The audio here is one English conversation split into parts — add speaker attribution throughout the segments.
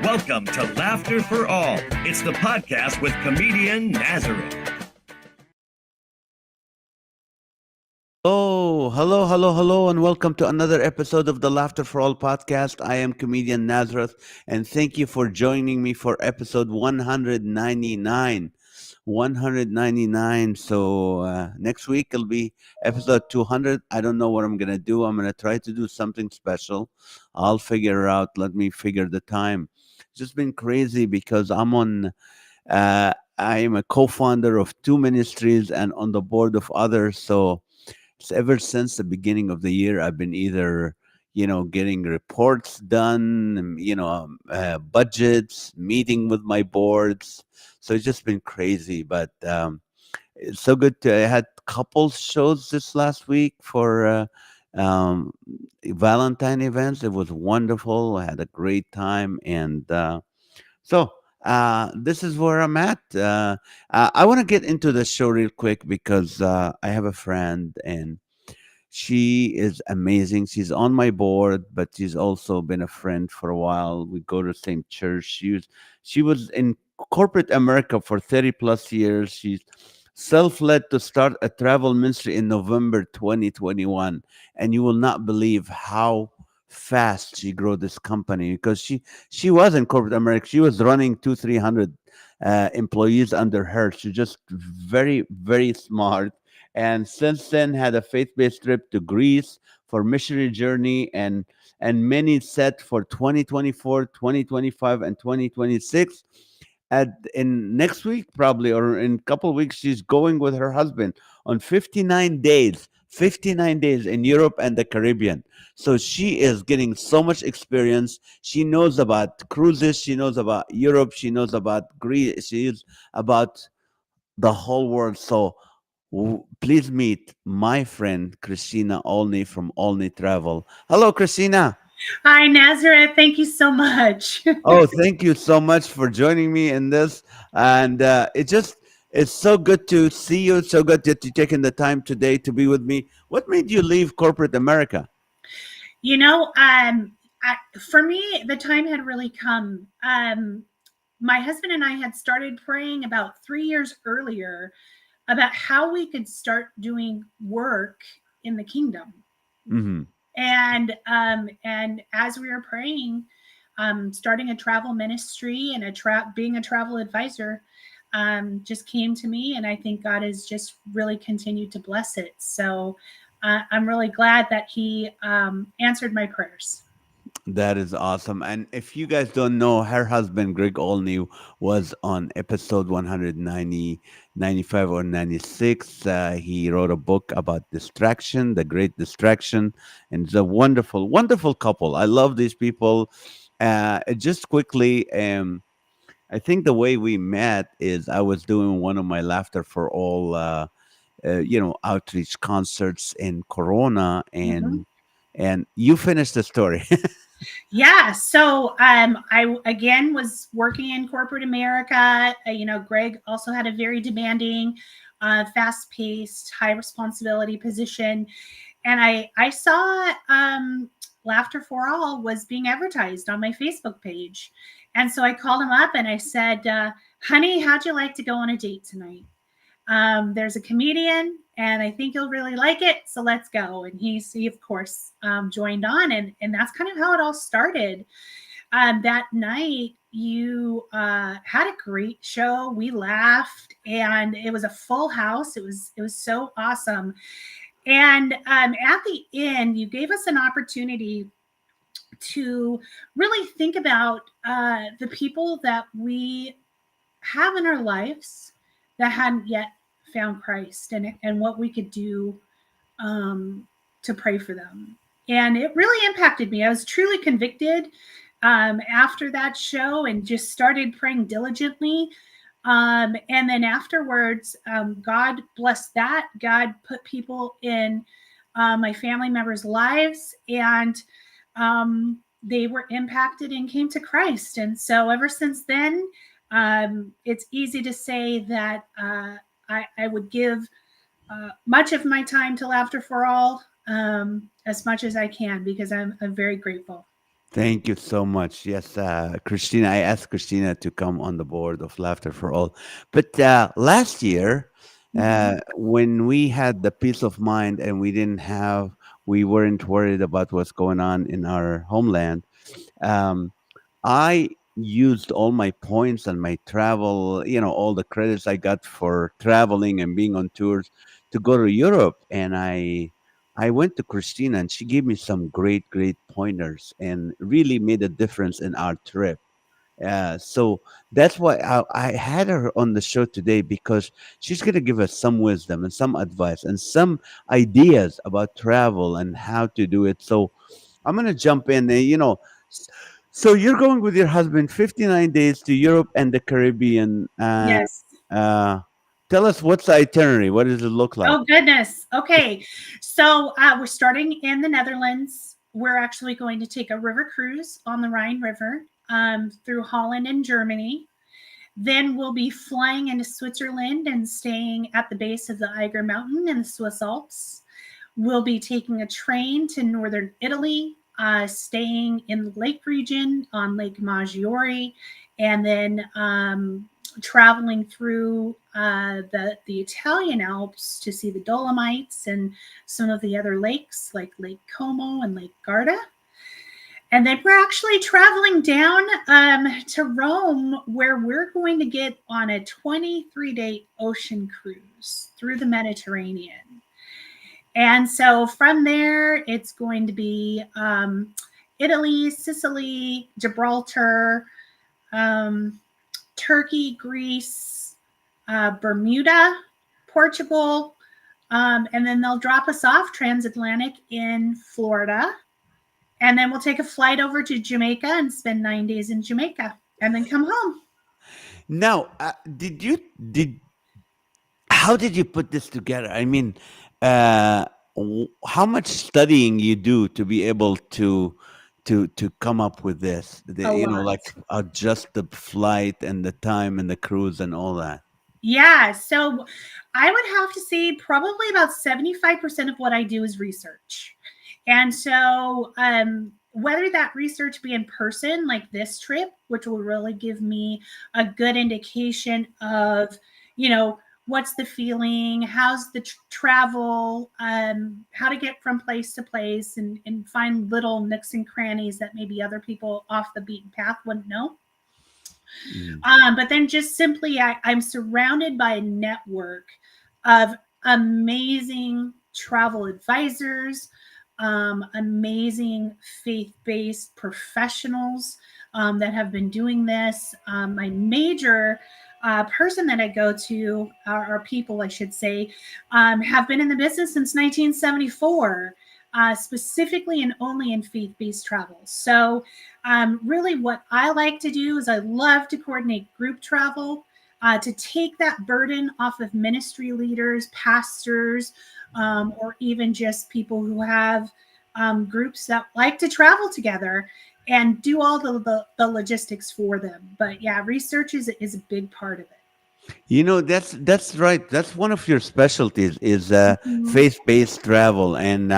Speaker 1: Welcome to Laughter for All. It's the podcast with comedian Nazareth.
Speaker 2: Oh, hello, and welcome to another episode of the Laughter for All podcast. I am comedian Nazareth, and thank you for joining me for episode 199. 199. So next week it'll be episode 200. I don't know what I'm going to do. I'm going to try to do something special. I'll figure out. Let me figure the time. It's just been crazy because I am a co founder of two ministries and on the board of others. So ever since the beginning of the year, I've been either, getting reports done, budgets, meeting with my boards. So it's just been crazy, but it's so good to. I had couple shows this last week for Valentine events. It was wonderful. I had a great time, and this is where I'm at. I want to get into the show real quick because I have a friend and she is amazing. She's on my board, but she's also been a friend for a while. We go to the same church. She was in corporate America for 30 plus years. She's self-led to start a travel ministry in November 2021, and you will not believe how fast she grew this company because she was in corporate America. She was running 200-300 employees under her. She's just very, very smart, and since then had a faith-based trip to Greece for missionary journey, and many set for 2024, 2025, and 2026. In next week probably, or in a couple of weeks, she's going with her husband on 59 days in Europe and the Caribbean. So she is getting so much experience. She knows about cruises, she knows about Europe, she knows about Greece, she is about the whole world. So please meet my friend Kristina Olney from Olney Travel. Hello, Kristina.
Speaker 3: Hi, Nazareth. Thank you so much.
Speaker 2: Oh, thank you so much for joining me in this. And it's so good to see you. It's so good that you're taking the time today to be with me. What made you leave corporate America?
Speaker 3: you know, for me, the time had really come. My husband and I had started praying about 3 years earlier about how we could start doing work in the kingdom.
Speaker 2: Hmm.
Speaker 3: And as we were praying, starting a travel ministry and being a travel advisor just came to me, and I think God has just really continued to bless it. So I'm really glad that He answered my prayers.
Speaker 2: That is awesome. And if you guys don't know, her husband, Greg Olney, was on episode 190, 95, or 96. He wrote a book about distraction, the great distraction. And it's a wonderful, wonderful couple. I love these people. Just quickly, I think the way we met is I was doing one of my Laughter for All, outreach concerts in Corona,
Speaker 3: Mhm.
Speaker 2: and you finished the story.
Speaker 3: Yeah. So I again was working in corporate America. Greg also had a very demanding, fast-paced, high responsibility position, and I saw Laughter for All was being advertised on my Facebook page, and so I called him up and I said, "Honey, how'd you like to go on a date tonight? There's a comedian, and I think you'll really like it. So let's go." And he of course, joined on, and that's kind of how it all started. That night, you had a great show. We laughed, and it was a full house. It was so awesome. And at the end, you gave us an opportunity to really think about the people that we have in our lives that hadn't yet found Christ, and what we could do to pray for them. And it really impacted me. I was truly convicted after that show and just started praying diligently. And then afterwards, God blessed that. God put people in my family members' lives, and they were impacted and came to Christ. And so ever since then, it's easy to say that I would give much of my time to Laughter for All, as much as I can, because I'm very grateful.
Speaker 2: Thank you so much. Yes, Christina, I asked Christina to come on the board of Laughter for All. But last year,
Speaker 3: Mhm.
Speaker 2: when we had the peace of mind and we weren't worried about what's going on in our homeland, um, I used all my points and my travel, all the credits I got for traveling and being on tours to go to Europe. And I went to Christina and she gave me some great, great pointers and really made a difference in our trip. So that's why I had her on the show today because she's going to give us some wisdom and some advice and some ideas about travel and how to do it. So I'm going to jump in. S- so you're going with your husband 59 days to Europe and the Caribbean.
Speaker 3: Yes.
Speaker 2: Uh, Tell us what's the itinerary? What does it look like?
Speaker 3: Oh goodness. Okay. So we're starting in the Netherlands. We're actually going to take a river cruise on the Rhine River through Holland and Germany. Then we'll be flying into Switzerland and staying at the base of the Eiger Mountain in the Swiss Alps. We'll be taking a train to northern Italy, staying in the lake region on Lake Maggiore, and then traveling through the Italian Alps to see the Dolomites and some of the other lakes like Lake Como and Lake Garda. And then we're actually traveling down to Rome, where we're going to get on a 23-day ocean cruise through the Mediterranean. And so from there, it's going to be Italy, Sicily, Gibraltar, um, Turkey, Greece, Bermuda, Portugal, and then they'll drop us off transatlantic in Florida. And then we'll take a flight over to Jamaica and spend 9 days in Jamaica and then come home.
Speaker 2: Now, did how did you put this together? I mean, how much studying you do to be able to come up with this?
Speaker 3: A
Speaker 2: Like
Speaker 3: lot.
Speaker 2: adjust the flight and the time and the cruise and all that.
Speaker 3: Yeah. So I would have to say probably about 75% of what I do is research. And so, whether that research be in person, like this trip, which will really give me a good indication of, you know, what's the feeling, how's the travel, how to get from place to place, and find little nooks and crannies that maybe other people off the beaten path wouldn't know.
Speaker 2: Mm.
Speaker 3: But then just simply, I'm surrounded by a network of amazing travel advisors, amazing faith based professionals that have been doing this. My major person that I go to, or people, I should say, have been in the business since 1974. Specifically and only in faith based travel. So, really, what I like to do is I love to coordinate group travel to take that burden off of ministry leaders, pastors, or even just people who have groups that like to travel together and do all the logistics for them. But yeah, research is a big part of it.
Speaker 2: That's right. That's one of your specialties is
Speaker 3: Mhm.
Speaker 2: faith-based travel. And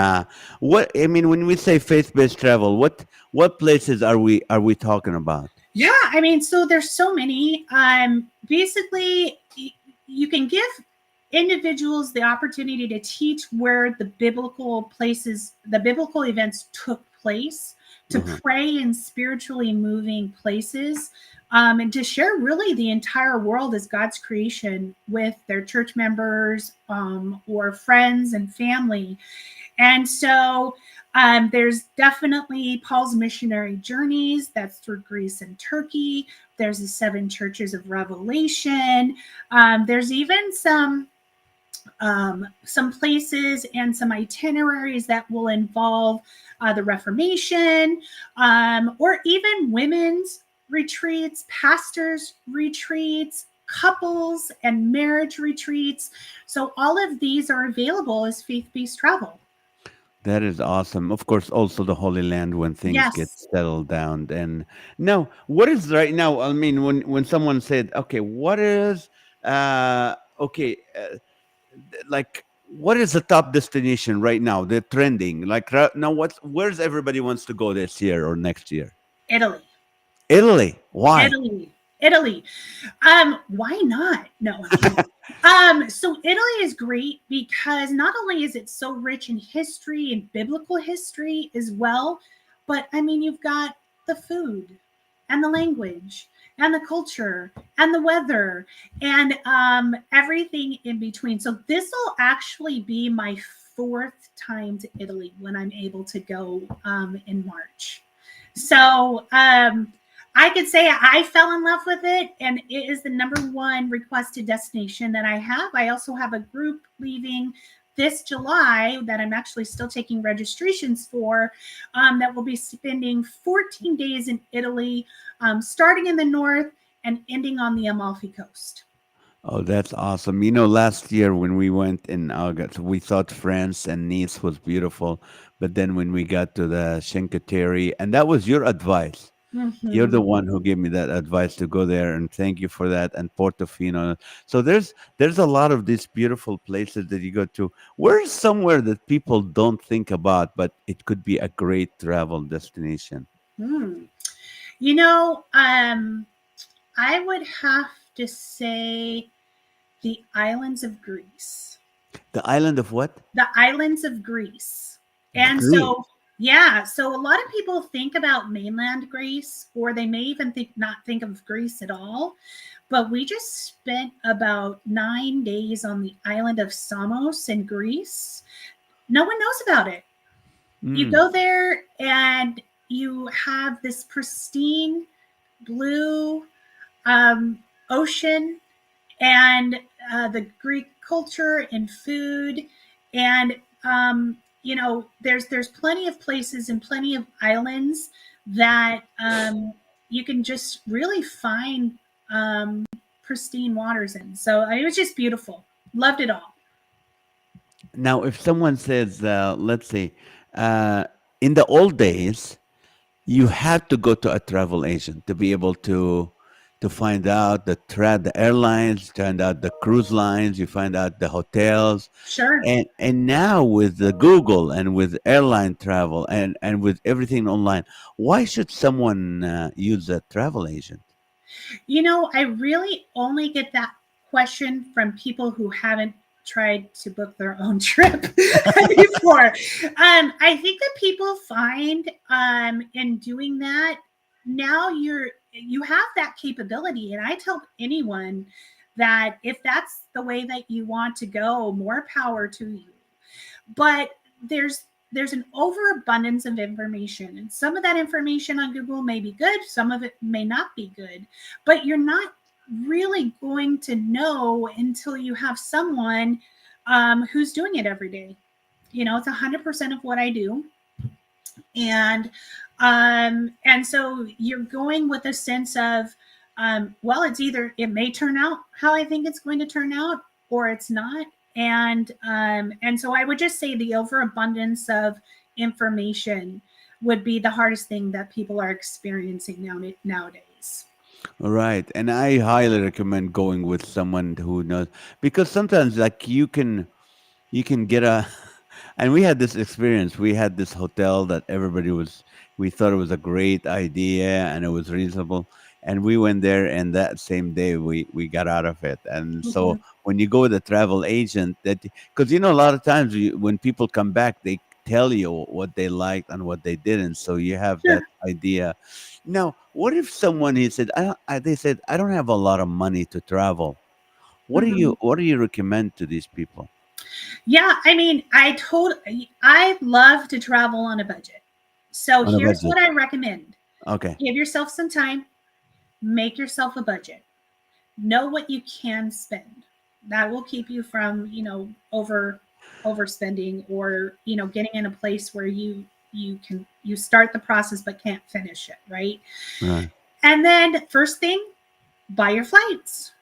Speaker 2: what I mean when we say faith-based travel, what places are we talking about?
Speaker 3: Yeah, I mean, so there's so many. Basically, you can give individuals the opportunity to teach where the biblical events took place, to
Speaker 2: Uh-huh.
Speaker 3: pray in spiritually moving places, and to share really the entire world as God's creation with their church members or friends and family. And so there's definitely Paul's missionary journeys. That's through Greece and Turkey. There's the seven churches of Revelation. There's even some places and some itineraries that will involve the Reformation, or even women's retreats, pastors' retreats, couples and marriage retreats. So all of these are available as faith-based travel.
Speaker 2: That is awesome. Of course, also the Holy Land when things get
Speaker 3: Yes.
Speaker 2: settled down. And now, what is right now? I mean, when someone said, "Okay, what is okay," like what is the top destination right now? They're trending. Like now, where's everybody wants to go this year or next year?
Speaker 3: Italy.
Speaker 2: Italy. Why?
Speaker 3: Italy. Italy. Why not? No, I'm kidding. So Italy is great because not only is it so rich in history and biblical history as well, but I mean, you've got the food and the language and the culture and the weather and everything in between. So this will actually be my fourth time to Italy when I'm able to go in March. So I could say I fell in love with it, and it is the number one requested destination that I have. I also have a group leaving this July that I'm actually still taking registrations for that will be spending 14 days in Italy, starting in the north and ending on the Amalfi Coast.
Speaker 2: Oh, that's awesome. You know, last year when we went in August, we thought France and Nice was beautiful. But then when we got to the Cinque Terre, and that was your advice. You're the
Speaker 3: Mhm.
Speaker 2: one who gave me that advice to go there, and thank you for that. And Portofino. So there's a lot of these beautiful places that you go to. Where's somewhere that people don't think about, but it could be a great travel destination?
Speaker 3: Hmm. You know, I would have to say the islands of Greece.
Speaker 2: The island of what?
Speaker 3: The islands of Greece. And
Speaker 2: Greece.
Speaker 3: so, yeah, so a lot of people think about mainland Greece, or they may even not think of Greece at all. But we just spent about 9 days on the island of Samos in Greece. No one knows about it. You
Speaker 2: Mm.
Speaker 3: go there and you have this pristine blue ocean and the Greek culture and food, and there's plenty of places and plenty of islands that you can just really find pristine waters in. So it was just beautiful. Loved it all.
Speaker 2: Now, if someone says, let's say, uh, in the old days, you had to go to a travel agent to be able to find out the airlines, find out the cruise lines, you find out the hotels,
Speaker 3: Sure.
Speaker 2: and now with the Google and with airline travel and with everything online, why should someone use a travel agent
Speaker 3: I really only get that question from people who haven't tried to book their own trip before. I think that people find in doing that now you have that capability, and I tell anyone that if that's the way that you want to go, more power to you. But there's an overabundance of information, and some of that information on Google may be good, some of it may not be good, but you're not really going to know until you have someone who's doing it every day. It's 100% of what I do, and so you're going with a sense of well, it may turn out how I think it's going to turn out, or it's not. And so I would just say the overabundance of information would be the hardest thing that people are experiencing nowadays.
Speaker 2: right? And I highly recommend going with someone who knows, because sometimes like you can get a and we had this experience. We had this hotel that we thought it was a great idea and it was reasonable. And we went there, and that same day we got out of it. And so
Speaker 3: Mhm.
Speaker 2: when you go with a travel agent, because a lot of times when people come back, they tell you what they liked and what they didn't. So you have that
Speaker 3: Sure.
Speaker 2: idea. Now, what if someone he said, they said, I don't have a lot of money to travel.
Speaker 3: Mhm.
Speaker 2: What do you recommend to these people
Speaker 3: Yeah, I mean, I love to travel on a budget. So
Speaker 2: on a
Speaker 3: here's
Speaker 2: budget?
Speaker 3: what I recommend.
Speaker 2: Okay.
Speaker 3: Give yourself some time, make yourself a budget. Know what you can spend. That will keep you from, overspending, or, getting in a place where you start the process but can't finish it, right?
Speaker 2: Right.
Speaker 3: And then first thing, buy your flights.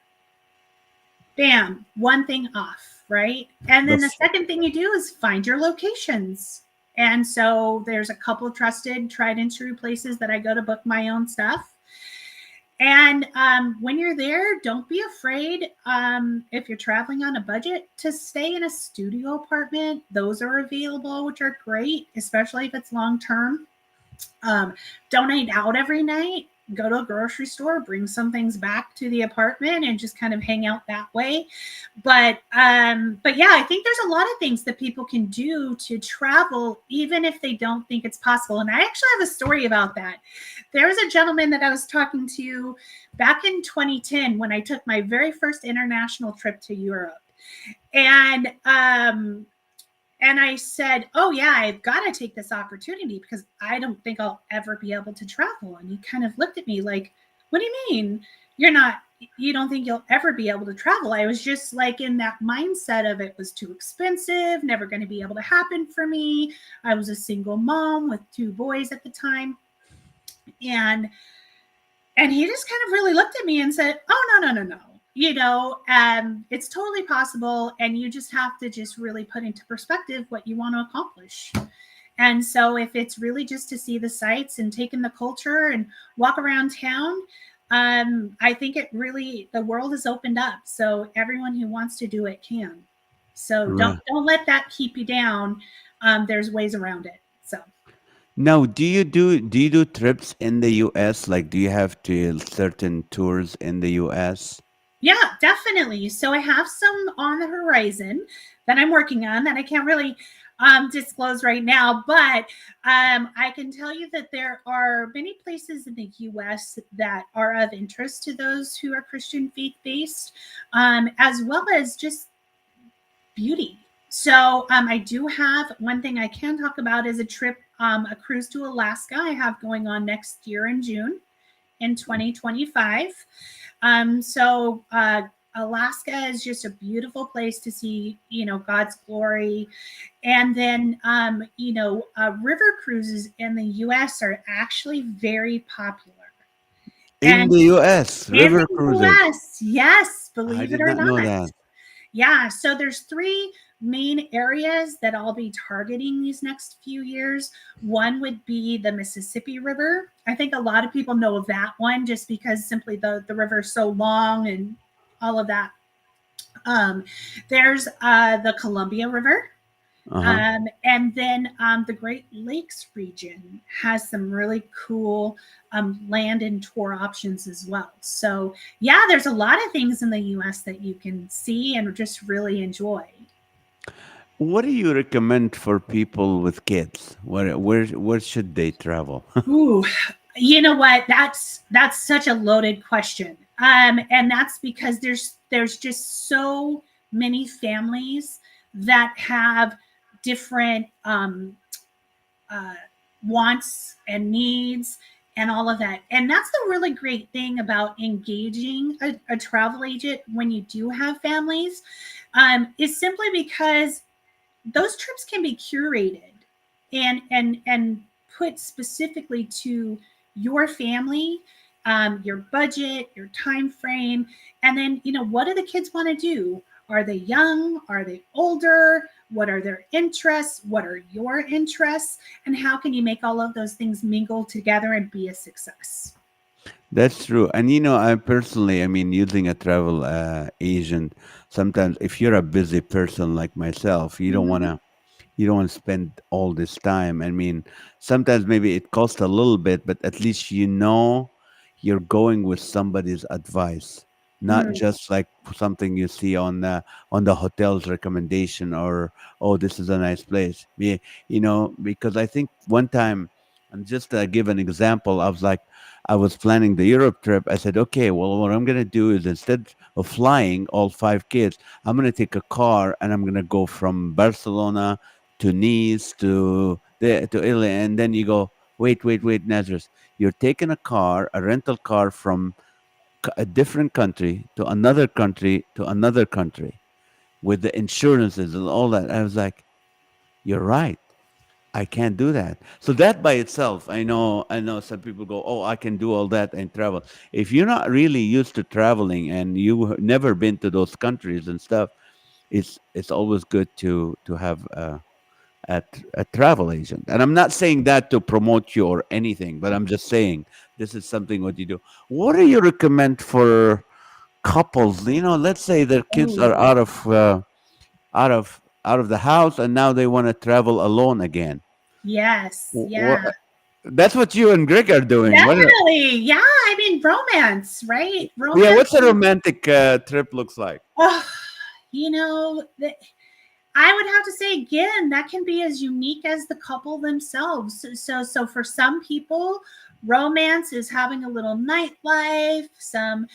Speaker 3: Bam, one thing off, right? And
Speaker 2: The
Speaker 3: then the second thing you do is find your locations. And so there's a couple of trusted, tried and true places that I go to book my own stuff. And when you're there, don't be afraid, if you're traveling on a budget, to stay in a studio apartment. Those are available, which are great, especially if it's long term. Don't eat out every night. Go to a grocery store, bring some things back to the apartment, and just kind of hang out that way. But yeah, I think there's a lot of things that people can do to travel, even if they don't think it's possible. And I actually have a story about that. There was a gentleman that I was talking to back in 2010 when I took my very first international trip to Europe, and and I said, "Oh yeah, I've got to take this opportunity because I don't think I'll ever be able to travel." And he kind of looked at me like, "What do you mean? You're not you don't think you'll ever be able to travel?" I was just like in that mindset of it was too expensive, never going to be able to happen for me. I was a single mom with two boys at the time. And he just kind of really looked at me and said, "Oh, no, no, no, no. It's totally possible. And you just have to just really put into perspective what you want to accomplish." And so, if it's really just to see the sights and take in the culture and walk around town, I think the world has opened up. So, everyone who wants to do it can. So,
Speaker 2: Right.
Speaker 3: don't let that keep you down. There's ways around it. So,
Speaker 2: Now, do you do trips in the U.S.? Like, do you have to certain tours in the U.S.?
Speaker 3: yeah, definitely. So I have some on the horizon that I'm working on that I can't really disclose right now, but I can tell you that there are many places in the U.S. that are of interest to those who are Christian faith based, as well as just beauty. So I do have one thing I can talk about is a trip, a cruise to Alaska I have going on next year in June in 2025. Alaska is just a beautiful place to see, God's glory. And then, river cruises in the U.S. are actually very popular.
Speaker 2: In
Speaker 3: And
Speaker 2: the U.S.,
Speaker 3: in
Speaker 2: river
Speaker 3: the
Speaker 2: cruises.
Speaker 3: U.S., yes,
Speaker 2: I
Speaker 3: believe it
Speaker 2: did
Speaker 3: or
Speaker 2: not know
Speaker 3: not.
Speaker 2: that.
Speaker 3: Yeah, so there's three main areas that I'll be targeting these next few years. One would be the Mississippi River. I think a lot of people know of that one just because simply the river is so long and all of that. Um, there's the Columbia River.
Speaker 2: Uh-huh.
Speaker 3: And then the Great Lakes region has some really cool land and tour options as well. So, yeah, there's a lot of things in the US that you can see and just really enjoy.
Speaker 2: What do you recommend for people with kids? Where should they travel?
Speaker 3: Ooh, you know what? That's such a loaded question. And that's because there's just so many families that have different uh, wants and needs and all of that. And that's the really great thing about engaging a travel agent when you do have families, is simply because those trips can be curated and put specifically to your family, your budget, your time frame, and then what do the kids want to do? Are they young? Are they older? What are their interests? What are your interests? And how can you make all of those things mingle together and be a success?
Speaker 2: That's true. And I personally, I mean, using a travel agent, sometimes if you're a busy person like myself, you don't want
Speaker 3: Mhm.
Speaker 2: to you don't want to spend all this time. I mean, sometimes maybe it costs a little bit, but at least you're going with somebody's advice, not
Speaker 3: Mm,
Speaker 2: just like something you see on the hotel's recommendation, or oh, this is a nice place. Because I think one time, and just to give an example, I was planning the Europe trip. I said, okay, well, what I'm gonna do is instead of flying all five kids, I'm gonna take a car and I'm gonna go from Barcelona to Nice to Italy, and then you go, wait, Nazareth, you're taking a rental car from a different country to another country to another country with the insurances and all that. I was like, you're right. I can't do that. So that by itself, I know some people go, "Oh, I can do all that and travel." If you're not really used to traveling and you've never been to those countries and stuff, it's always good to have a travel agent. And I'm not saying that to promote you or anything, but I'm just saying this is something what you do. What do you recommend for couples? Let's say their kids are
Speaker 3: Oh,
Speaker 2: out of the house and now they want to travel alone again.
Speaker 3: yes,
Speaker 2: What,
Speaker 3: yeah.
Speaker 2: that's what you and Greg are doing.
Speaker 3: Definitely. Yeah, I mean romance, right?
Speaker 2: Yeah,
Speaker 3: Romance
Speaker 2: what's a
Speaker 3: is,
Speaker 2: romantic trip looks like?
Speaker 3: oh, I would have to say again that can be as unique as the couple themselves. So for some people, romance is having a little nightlife, some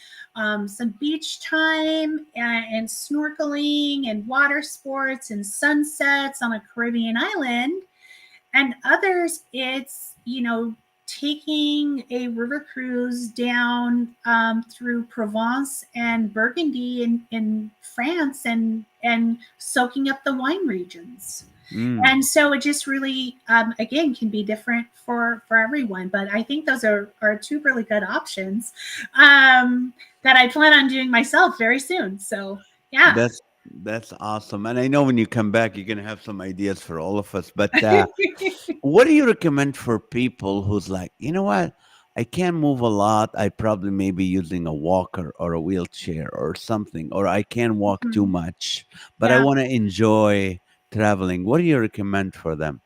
Speaker 3: beach time and snorkeling and water sports and sunsets on a Caribbean island, and others it's taking a river cruise down through Provence and Burgundy in France and soaking up the wine regions.
Speaker 2: Mm,
Speaker 3: And so it just really again can be different for everyone, but I think those are two really good options that I plan on doing myself very soon. So yeah.
Speaker 2: that's awesome. And I know when you come back, you're gonna have some ideas for all of us. But what do you recommend for people who's like, you know what? I can't move a lot. I probably may be using a walker or a wheelchair or something, or I can't walk too
Speaker 3: Mhm.
Speaker 2: much, but I
Speaker 3: Yeah.
Speaker 2: want to enjoy traveling. What do you recommend for them?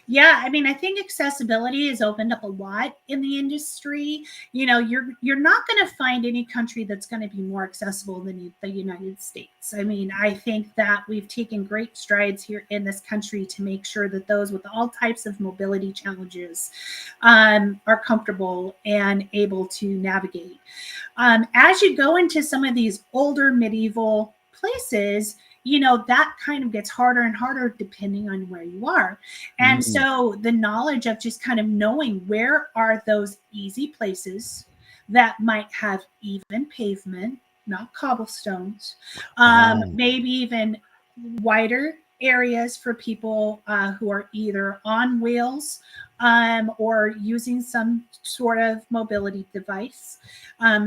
Speaker 3: Yeah, I mean, I think accessibility has opened up a lot in the industry. You're not going to find any country that's going to be more accessible than the United States. I mean, I think that we've taken great strides here in this country to make sure that those with all types of mobility challenges are comfortable and able to navigate. As you go into some of these older medieval places, that kind of gets harder and harder depending on where you are. And
Speaker 2: Mm,
Speaker 3: so the knowledge of just kind of knowing where are those easy places that might have even pavement, not cobblestones,
Speaker 2: oh,
Speaker 3: maybe even wider areas for people who are either on wheels or using some sort of mobility device.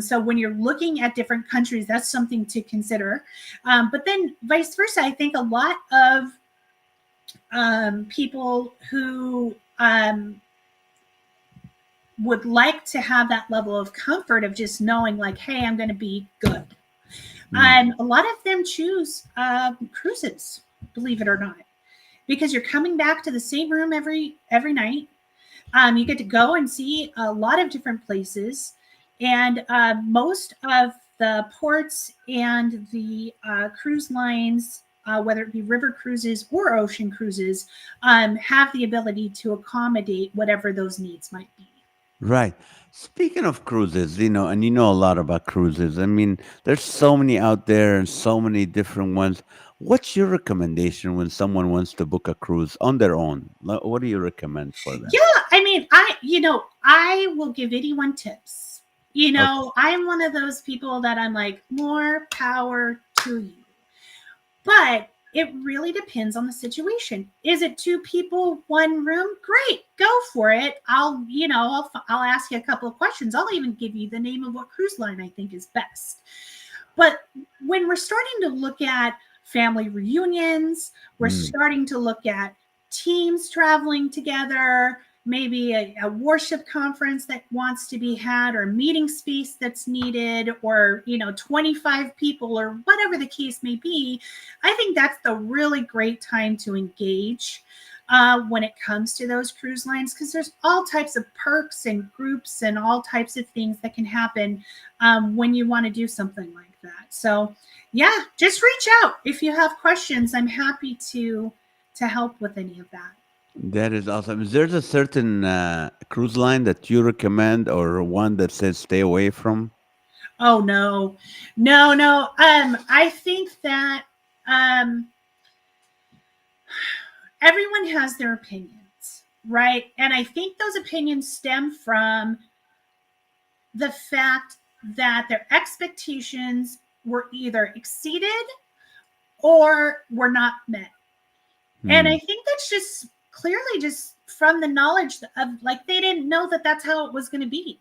Speaker 3: So when you're looking at different countries, that's something to consider. But then vice versa, I think a lot of people who would like to have that level of comfort of just knowing, like, hey, I'm going to be good.
Speaker 2: mm,
Speaker 3: A lot of them choose cruises, believe it or not, because you're coming back to the same room every night. You get to go and see a lot of different places, and most of the ports and the cruise lines, whether it be river cruises or ocean cruises, have the ability to accommodate whatever those needs might be.
Speaker 2: right. Speaking of cruises, and you know a lot about cruises. I mean, there's so many out there and so many different ones. What's your recommendation when someone wants to book a cruise on their own? What do you recommend for
Speaker 3: Yeah,
Speaker 2: them?
Speaker 3: I mean, I will give anyone tips.
Speaker 2: Okay.
Speaker 3: I'm one of those people that I'm like, more power to you. But it really depends on the situation. Is it two people, one room? Great, go for it. I'll ask you a couple of questions. I'll even give you the name of what cruise line I think is best. But when we're starting to look at family reunions, we're
Speaker 2: Mm,
Speaker 3: starting to look at teams traveling together, maybe a worship conference that wants to be had, or meeting space that's needed, or 25 people, or whatever the case may be. I think that's the really great time to engage when it comes to those cruise lines, because there's all types of perks and groups and all types of things that can happen when you want to do something like that. So yeah, just reach out if you have questions. I'm happy to help with any of that.
Speaker 2: that is awesome. Is there a certain cruise line that you recommend or one that says stay away from?
Speaker 3: Oh no, no. I think that um, everyone has their opinions, right? And I think those opinions stem from the fact that their expectations were either exceeded or were not met. And
Speaker 2: Hmm.
Speaker 3: I think that's just clearly just from the knowledge of, like, they didn't know that that's how it was going to be.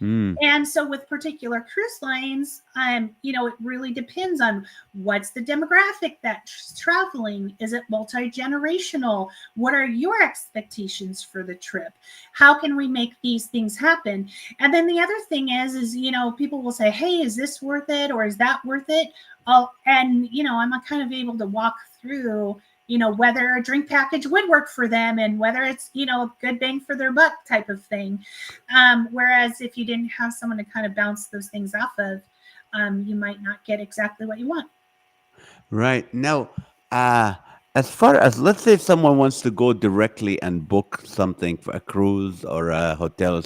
Speaker 2: Mm.
Speaker 3: And so with particular cruise lines, it really depends on what's the demographic that's traveling. Is it multi-generational? What are your expectations for the trip? How can we make these things happen? And then the other thing is, people will say, hey, is this worth it? Or is that worth it? I'm kind of able to walk through whether a drink package would work for them and whether it's, a good bang for their buck type of thing. Whereas if you didn't have someone to kind of bounce those things off of, you might not get exactly what you want.
Speaker 2: Right. Now, uh, as far as, let's say someone wants to go directly and book something for a cruise or a hotel,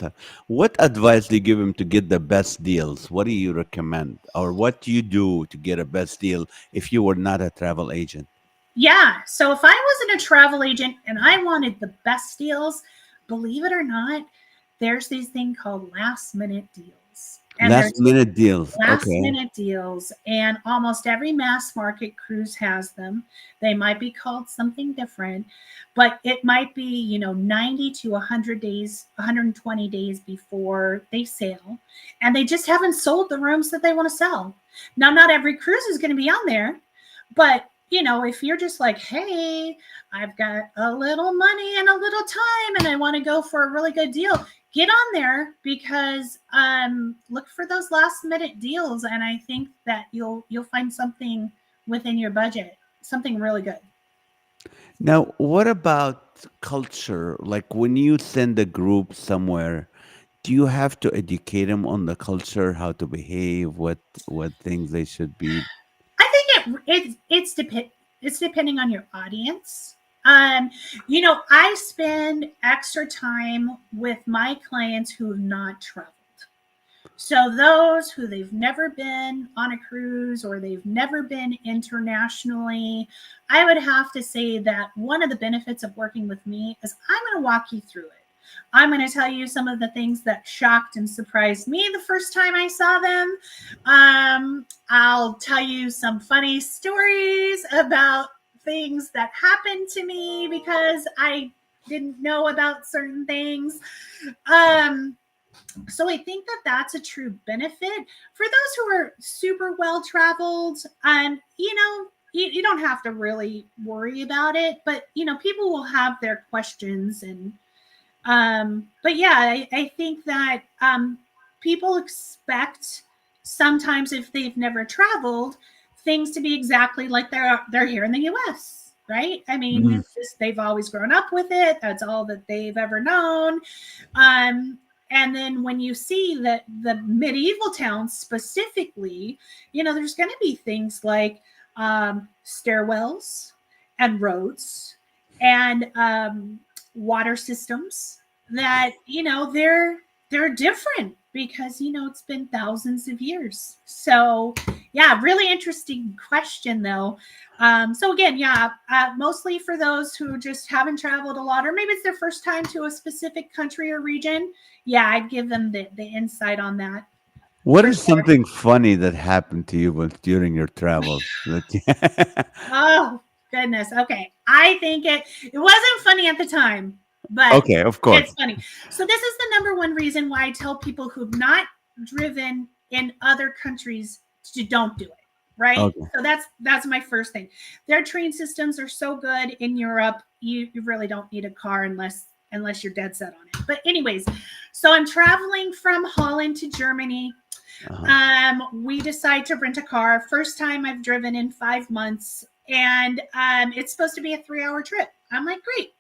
Speaker 2: what advice do you give them to get the best deals? What do you recommend? Or what do you do to get a best deal if you were not a travel agent?
Speaker 3: Yeah. So if I wasn't a travel agent and I wanted the best deals, believe it or not, there's these thing called last minute deals. And
Speaker 2: Last
Speaker 3: there's
Speaker 2: minute deals.
Speaker 3: last
Speaker 2: Okay.
Speaker 3: minute deals, and almost every mass market cruise has them. They might be called something different, but it might be 90 to 100 days, 120 days before they sail, and they just haven't sold the rooms that they want to sell. Now, not every cruise is going to be on there, but if you're just like, hey, I've got a little money and a little time and I want to go for a really good deal, get on there, because look for those last minute deals, and I think that you'll find something within your budget, something really good.
Speaker 2: Now, what about culture? Like when you send a group somewhere, do you have to educate them on the culture, how to behave, what things they should be?
Speaker 3: I think it's depending on your audience. I spend extra time with my clients who have not traveled. So those who they've never been on a cruise or they've never been internationally, I would have to say that one of the benefits of working with me is I'm going to walk you through it. I'm going to tell you some of the things that shocked and surprised me the first time I saw them. I'll tell you some funny stories about things that happened to me because I didn't know about certain things. Um, so I think that that's a true benefit for those who are super well traveled. You don't have to really worry about it, but people will have their questions. And but yeah, I think that people expect sometimes, if they've never traveled, things to be exactly like they're here in the US, right? I mean,
Speaker 2: Mm.
Speaker 3: it's just they've always grown up with it. That's all that they've ever known. um and then when you see that the medieval towns specifically, there's going to be things like stairwells and roads and water systems that they're different because it's been thousands of years. So yeah, really interesting question though. So again, yeah, mostly for those who just haven't traveled a lot, or maybe it's their first time to a specific country or region. Yeah, I'd give them the insight on that
Speaker 2: What
Speaker 3: for
Speaker 2: is
Speaker 3: sure.
Speaker 2: something funny that happened to you during your travels?
Speaker 3: Oh goodness. Okay, I think it wasn't funny at the time, but
Speaker 2: Okay, of course.
Speaker 3: it's funny. So this is the number one reason why I tell people who've not driven in other countries to don't do it. Right.
Speaker 2: Okay.
Speaker 3: So that's my first thing. Their train systems are so good in Europe. You really don't need a car unless you're dead set on it. But anyways, so I'm traveling from Holland to Germany.
Speaker 2: Uh-huh.
Speaker 3: We decide to rent a car. First time I've driven in 5 months, and it's supposed to be a 3-hour trip. I'm like, great.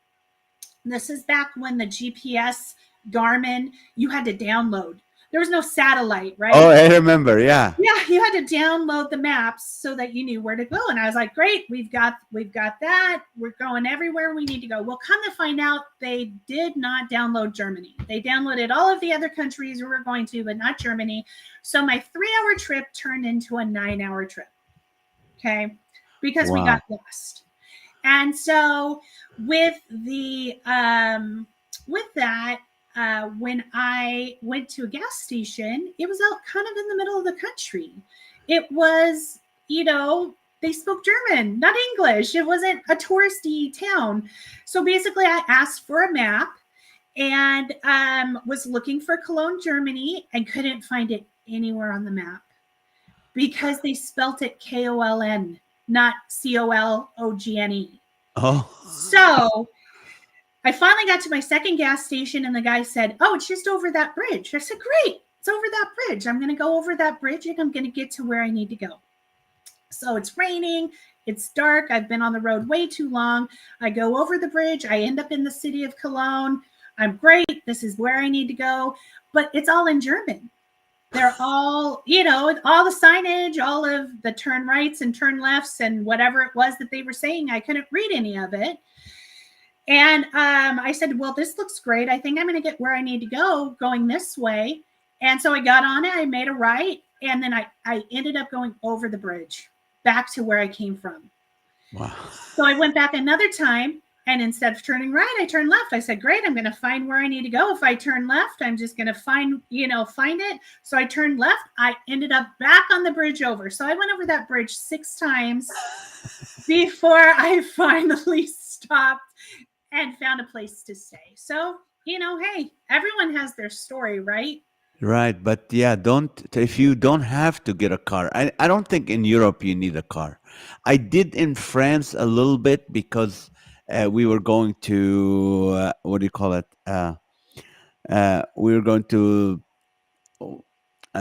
Speaker 3: This is back when the GPS Garmin, you had to download. There was no satellite,
Speaker 2: Oh,
Speaker 3: right?
Speaker 2: I remember. Yeah.
Speaker 3: Yeah, you had to download the maps so that you knew where to go. And I was like, great, we've got that. We're going everywhere we need to go. Well, come to find out, they did not download Germany. They downloaded all of the other countries we were going to, but not Germany. So my 3-hour trip turned into a 9-hour trip. Okay. Because we
Speaker 2: Wow.
Speaker 3: got lost. And so with that, when I went to a gas station, it was out kind of in the middle of the country. It was, they spoke German, not English. It wasn't a touristy town. So basically, I asked for a map, and was looking for Cologne, Germany, and couldn't find it anywhere on the map because they spelt it Koln, not Cologene.
Speaker 2: Oh,
Speaker 3: So I finally got to my second gas station, and the guy said, "Oh, it's just over that bridge." I said, "Great, it's over that bridge. I'm going to go over that bridge, and I'm going to get to where I need to go." So it's raining, it's dark. I've been on the road way too long. I go over the bridge. I end up in the city of Cologne. I'm great. This is where I need to go. But it's all in German. They're all, all the signage, all of the turn rights and turn lefts and whatever it was that they were saying. I couldn't read any of it. And I said, well, this looks great. I think I'm going to get where I need to go going this way. And so I got on it. I made a right. And then I ended up going over the bridge back to where I came from.
Speaker 2: wow.
Speaker 3: So I went back another time. And instead of turning right, I turned left. I said, great, I'm going to find where I need to go. If I turn left, I'm just going to find it. So I turned left. I ended up back on the bridge over. So I went over that bridge 6 times before I finally stopped and found a place to stay. So, hey, everyone has their story, right?
Speaker 2: Right, but yeah, if you don't have to get a car. I don't think in Europe you need a car. I did in France a little bit because we were going to what do you call it? We were going to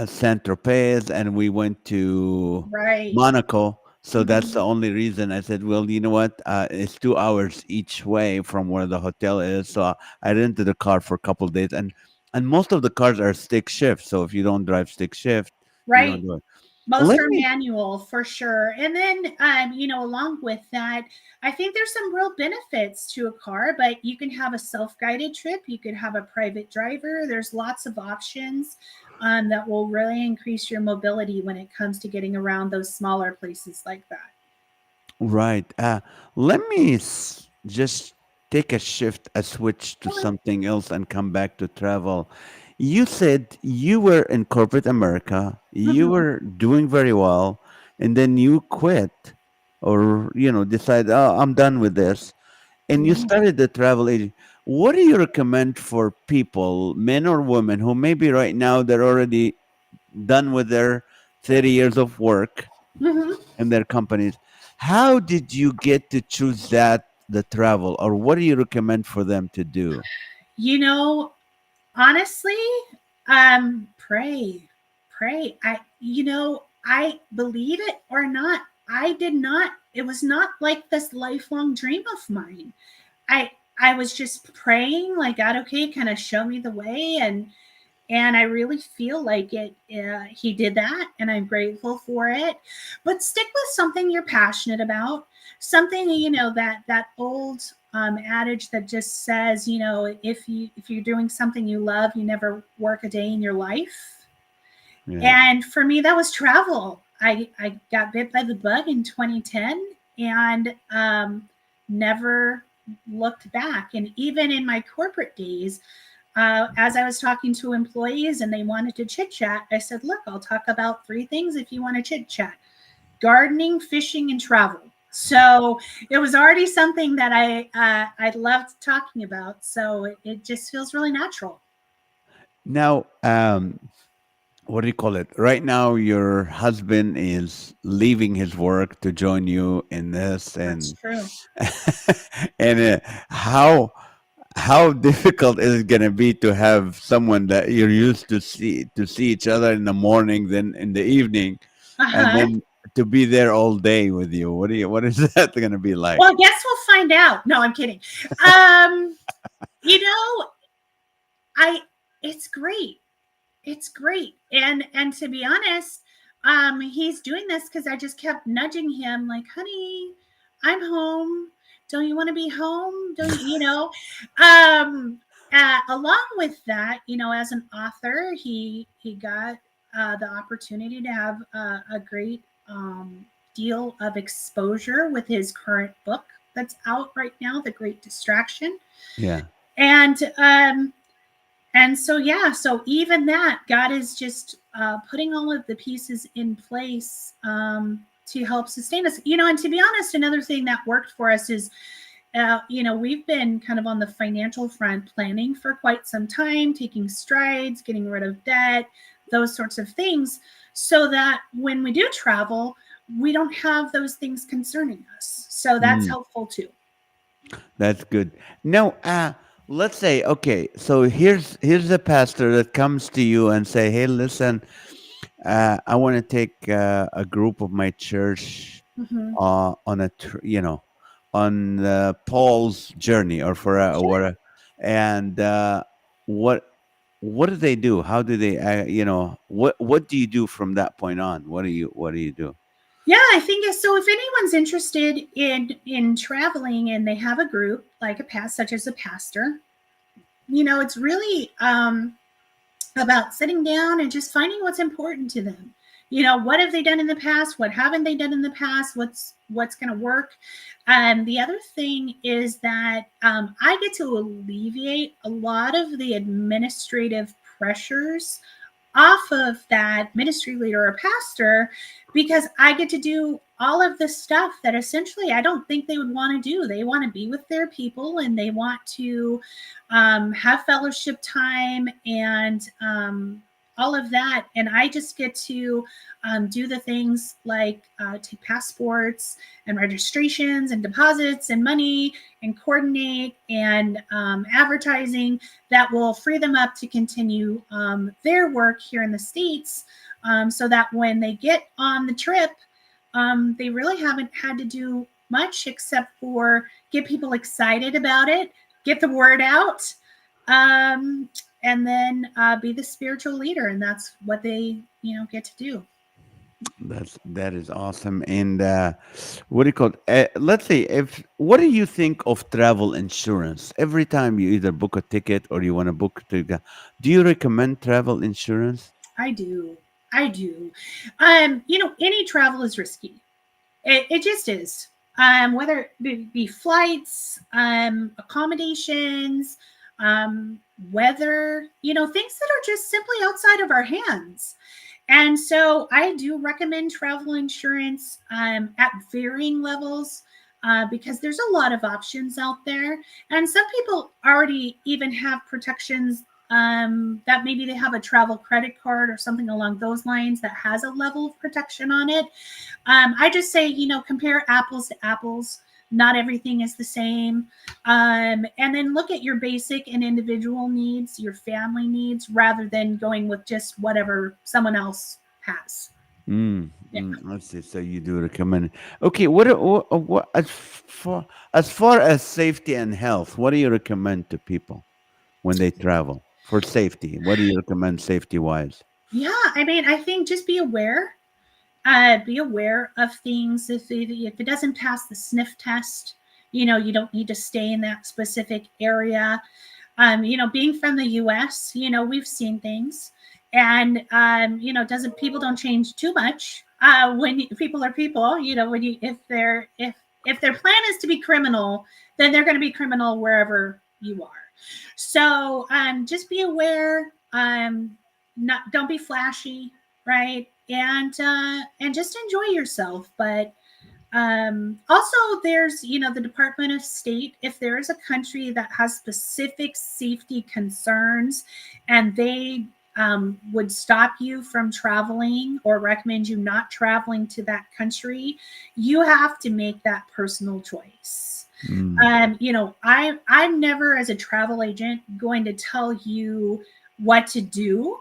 Speaker 2: Saint Tropez, and we went to
Speaker 3: Right.
Speaker 2: Monaco. So that's
Speaker 3: Mhm.
Speaker 2: the only reason I said, well, you know what? It's 2 hours each way from where the hotel is. So I rented a car for a couple of days, and most of the cars are stick shift. So if you don't drive stick shift, you don't
Speaker 3: Right.
Speaker 2: do it.
Speaker 3: Most
Speaker 2: Let
Speaker 3: are
Speaker 2: me
Speaker 3: manual for sure. And then, along with that, I think there's some real benefits to a car, but you can have a self guided trip, you could have a private driver. There's lots of options that will really increase your mobility when it comes to getting around those smaller places like that.
Speaker 2: Right. Let me just take a switch to
Speaker 3: Sure.
Speaker 2: something else and come back to travel. You said you were in corporate America, you
Speaker 3: Mhm.
Speaker 2: were doing very well, and then you quit or, decide, oh, I'm done with this. And you
Speaker 3: Mhm.
Speaker 2: started the travel agent. What do you recommend for people, men or women, who maybe right now they're already done with their 30 years of work
Speaker 3: Mhm.
Speaker 2: in their companies? How did you get to choose the travel, or what do you recommend for them to do?
Speaker 3: You know, honestly, pray. I believe it or not, I did not, it was not like this lifelong dream of mine. I was just praying, like, God, okay, kind of show me the way. And I really feel like he did that, and I'm grateful for it. But stick with something you're passionate about, something, that old adage that just says, if you're doing something you love, you never work a day in your life.
Speaker 2: Yeah.
Speaker 3: And for me, that was travel. I got bit by the bug in 2010, and never looked back. And even in my corporate days, as I was talking to employees and they wanted to chit chat, I said, look, I'll talk about 3 things if you want to chit chat: gardening, fishing, and travel. So it was already something that I loved talking about. So it just feels really natural.
Speaker 2: Now, what do you call it? Right now, your husband is leaving his work to join you in this,
Speaker 3: That's
Speaker 2: and
Speaker 3: true.
Speaker 2: and how difficult is it going to be to have someone that you're used to see each other in the morning, then in the evening, and
Speaker 3: Uh-huh.
Speaker 2: then to be there all day with you? What is that going to be like?
Speaker 3: Well, I guess we'll find out. No, I'm kidding. Um, you know, I it's great. It's great. And to be honest, he's doing this because I just kept nudging him, like, honey, I'm home. Don't you want to be home? Don't um along with that, as an author, he got the opportunity to have a great deal of exposure with his current book that's out right now, The Great Distraction.
Speaker 2: Yeah.
Speaker 3: And so, yeah, so even that, God is just putting all of the pieces in place to help sustain us. And to be honest, another thing that worked for us is We've been kind of on the financial front planning for quite some time, taking strides, getting rid of debt, those sorts of things, so that when we do travel, we don't have those things concerning us. So that's
Speaker 2: Mm,
Speaker 3: helpful too.
Speaker 2: that's good. Now, let's say, okay, so here's a pastor that comes to you and say, "Hey, listen, I want to take a group of my church
Speaker 3: Hmm.
Speaker 2: on on Paul's journey, or for
Speaker 3: Sure.
Speaker 2: and what what do they do? How do they, what do you do from that point on? What do you do?
Speaker 3: Yeah, I think so. If anyone's interested in traveling and they have a group like such as a pastor, it's really about sitting down and just finding what's important to them. What have they done in the past? What haven't they done in the past? What's going to work? The other thing is that I get to alleviate a lot of the administrative pressures off of that ministry leader or pastor, because I get to do all of the stuff that essentially I don't think they would want to do. They want to be with their people and they want to have fellowship time and all of that. And I just get to do the things like take passports and registrations and deposits and money and coordinate and advertising that will free them up to continue their work here in the States, so that when they get on the trip, they really haven't had to do much except for get people excited about it, get the word out, um, and then be the spiritual leader. And that's what they, get to do.
Speaker 2: That is awesome. And what do you call it? Let's say, if what do you think of travel insurance? Every time you either book a ticket or you want to book do you recommend travel insurance?
Speaker 3: I do. I do. Any travel is risky. It just is. Whether it be flights, accommodations, weather, things that are just simply outside of our hands. And so I do recommend travel insurance at varying levels, because there's a lot of options out there. And some people already even have protections, that maybe they have a travel credit card or something along those lines that has a level of protection on it. I just say, compare apples to apples. Not everything is the same. And then look at your basic and individual needs, your family needs, rather than going with just whatever someone else has. Yeah.
Speaker 2: Let's see. So you do recommend. Okay. What as far as safety and health, what do you recommend to people when they travel for safety? What do you recommend safety wise?
Speaker 3: Yeah. I mean, I think just be aware. Be aware of things. If it doesn't pass the sniff test, you don't need to stay in that specific area. Being from the U.S., we've seen things, and doesn't people don't change too much when people are people. When you if their plan is to be criminal, then they're going to be criminal wherever you are. So just be aware. Not don't be flashy, right? And just enjoy yourself. But also, there's the Department of State. If there is a country that has specific safety concerns, and they would stop you from traveling or recommend you not traveling to that country, you have to make that personal choice.
Speaker 2: Mm.
Speaker 3: I'm never, as a travel agent, going to tell you what to do,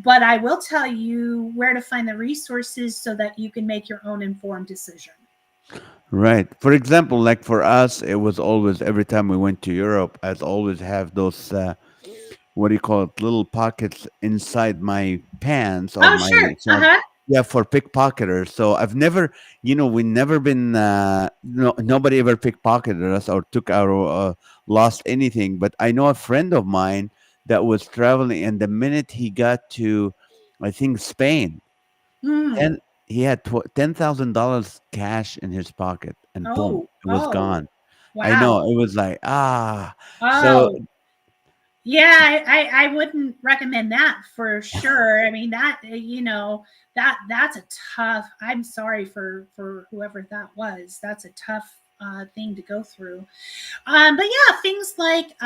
Speaker 3: but I will tell you where to find the resources so that you can make your own informed decision.
Speaker 2: Right. For example, like for us, it was always every time we went to Europe, I'd always have those what do you call it, little pockets inside my pants or
Speaker 3: Oh,
Speaker 2: my
Speaker 3: sure.
Speaker 2: shorts. Yeah, for pickpocketers. So I've never, we never been, no, nobody ever pickpocketed us or took our, lost anything. But I know a friend of mine that was traveling, and the minute he got to, I think, Spain,
Speaker 3: Hmm.
Speaker 2: and he had $10,000 cash in his pocket, and boom,
Speaker 3: Oh,
Speaker 2: it was
Speaker 3: oh,
Speaker 2: gone. I know,
Speaker 3: wow.
Speaker 2: it was like, ah. So
Speaker 3: Oh, yeah. I wouldn't recommend that for sure. I mean, that that's a tough. I'm sorry for whoever that was. That's a tough. thing to go through. But yeah, things like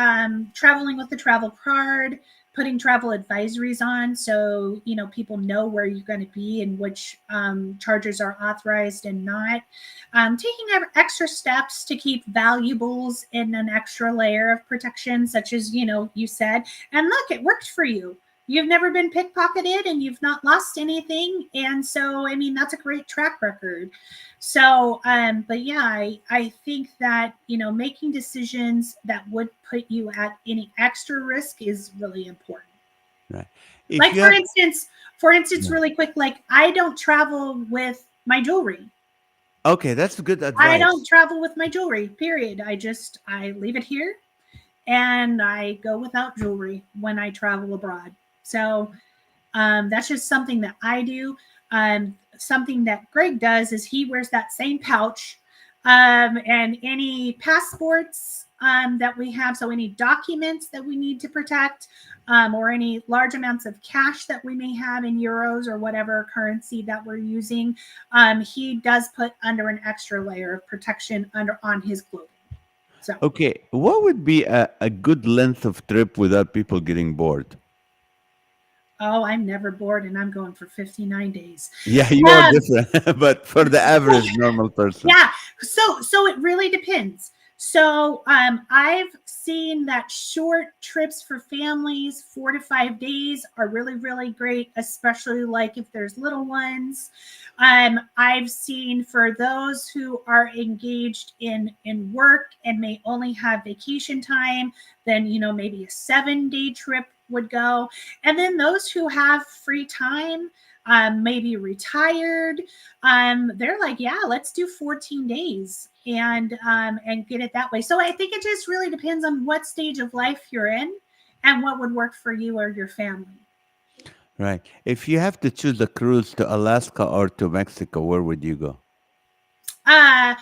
Speaker 3: traveling with the travel card, putting travel advisories on so people know where you're going to be and which chargers are authorized and not. Taking extra steps to keep valuables in an extra layer of protection, such as you said, and look, it worked for you. You've never been pickpocketed and you've not lost anything, and so I mean that's a great track record. So, but yeah, I think that, making decisions that would put you at any extra risk is really important.
Speaker 2: Right. If
Speaker 3: Like
Speaker 2: you have,
Speaker 3: for instance,
Speaker 2: yeah.
Speaker 3: really quick, like I don't travel with my jewelry.
Speaker 2: Okay, that's good
Speaker 3: I don't
Speaker 2: advice.
Speaker 3: travel with my jewelry, period. I leave it here and I go without jewelry when I travel abroad. So that's just something that I do. Something that Greg does is he wears that same pouch, and any passports that we have, so any documents that we need to protect, or any large amounts of cash that we may have in euros or whatever currency that we're using, he does put under an extra layer of protection on his clothing. So,
Speaker 2: Okay, what would be a good length of trip without people getting bored?
Speaker 3: oh, I'm never bored, and I'm going for 59 days.
Speaker 2: Yeah, you are
Speaker 3: Um,
Speaker 2: different, but for the average normal person.
Speaker 3: Yeah. So it really depends. So I've seen that short trips for families, 4 to 5 days, are really, really great, especially like if there's little ones. I've seen for those who are engaged in work and may only have vacation time, then maybe a 7 day trip would go. And then those who have free time, maybe retired, they're like, yeah, let's do 14 days and get it that way. So I think it just really depends on what stage of life you're in and what would work for you or your family.
Speaker 2: Right. If you have to choose a cruise to Alaska or to Mexico, where would you go?
Speaker 3: uh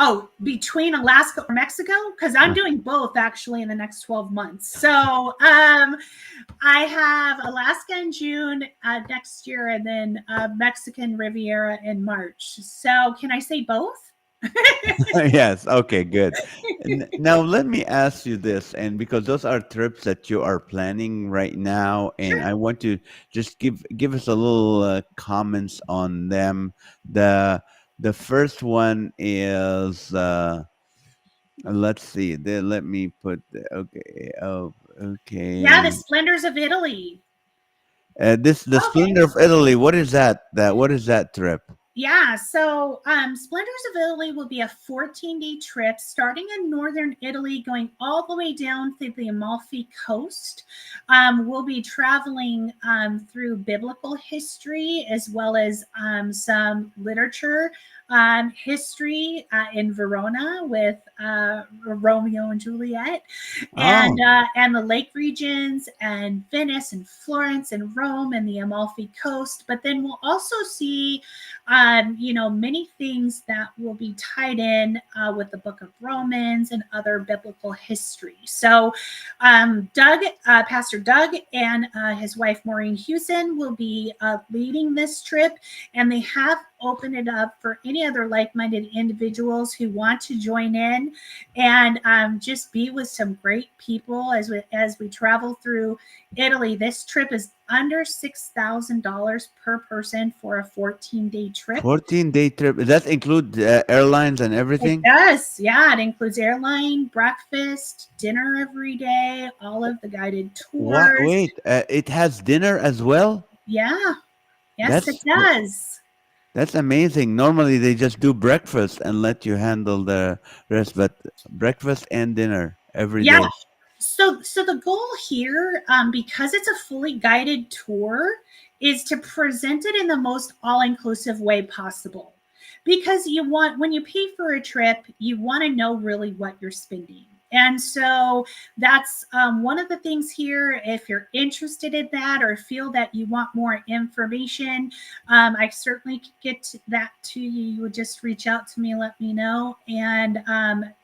Speaker 3: Oh, between Alaska or Mexico, because I'm
Speaker 2: Uh,
Speaker 3: doing both actually in the next 12 months. So I have Alaska in June next year, and then Mexican Riviera in March. So can I say both?
Speaker 2: yes. Okay. Good. Now let me ask you this, and because those are trips that you are planning right now, and
Speaker 3: Sure.
Speaker 2: I want to just give us a little comments on them. The the first one is let's see. Let me put. Okay. Oh,
Speaker 3: Yeah, the
Speaker 2: okay.
Speaker 3: splendors of Italy.
Speaker 2: This the
Speaker 3: Okay.
Speaker 2: Splendor of Italy. What is that? What is that trip?
Speaker 3: Yeah, so Splendors of Italy will be a 14-day trip starting in northern Italy, going all the way down to the Amalfi Coast. We'll be traveling through biblical history as well as some literature history in Verona with Romeo and Juliet,
Speaker 2: Oh,
Speaker 3: and the lake regions, and Venice and Florence and Rome and the Amalfi Coast. But then we'll also see many things that will be tied in with the book of Romans and other biblical history. So, Pastor Doug, and his wife Maureen Hewson will be leading this trip, and they have opened it up for any other like-minded individuals who want to join in and just be with some great people as we travel through Italy. This trip is under $6,000 per person for a 14-day trip.
Speaker 2: 14-day trip. Does that include airlines and
Speaker 3: It
Speaker 2: everything?
Speaker 3: does. Yeah, it includes airline, breakfast, dinner every day, all of the guided
Speaker 2: What?
Speaker 3: tours.
Speaker 2: Wait, it has dinner as well.
Speaker 3: Yeah, yes, it
Speaker 2: That's
Speaker 3: does.
Speaker 2: that's amazing. Normally they just do breakfast and let you handle the rest, but breakfast and dinner every
Speaker 3: Yeah.
Speaker 2: day.
Speaker 3: So the goal here, because it's a fully guided tour, is to present it in the most all-inclusive way possible. Because when you pay for a trip, you want to know really what you're spending. And so that's one of the things here. If you're interested in that or feel that you want more information, I certainly could get that to you. You would just reach out to me, let me know. And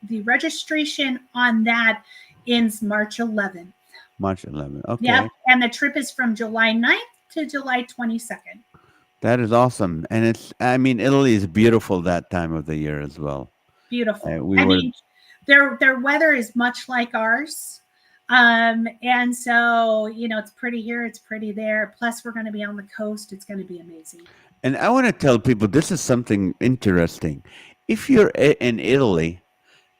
Speaker 3: the registration on that ends March 11th.
Speaker 2: March 11th.
Speaker 3: Yep.
Speaker 2: Okay.
Speaker 3: And the trip is from July 9th to July 22nd.
Speaker 2: That is awesome. And I mean, Italy is beautiful that time of the year as well.
Speaker 3: beautiful.
Speaker 2: We
Speaker 3: I
Speaker 2: were,
Speaker 3: mean, their weather is much like ours. And so, it's pretty here, it's pretty there. Plus, we're going to be on the coast. It's going to be amazing.
Speaker 2: and I want to tell people this is something interesting. If you're in Italy,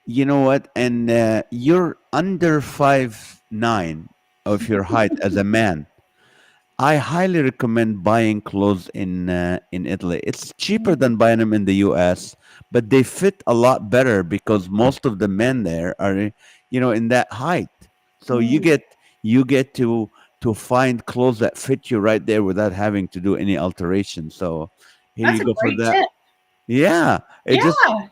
Speaker 2: you know what, and you're under 5'9" of your height as a man, I highly recommend buying clothes in Italy. It's cheaper than buying them in the U.S., but they fit a lot better because most of the men there are, in that height. So
Speaker 3: Mm,
Speaker 2: you get to find clothes that fit you right there without having to do any alteration. So here
Speaker 3: that's
Speaker 2: you
Speaker 3: a
Speaker 2: go for
Speaker 3: great
Speaker 2: that.
Speaker 3: tip.
Speaker 2: Yeah, it just
Speaker 3: Yeah.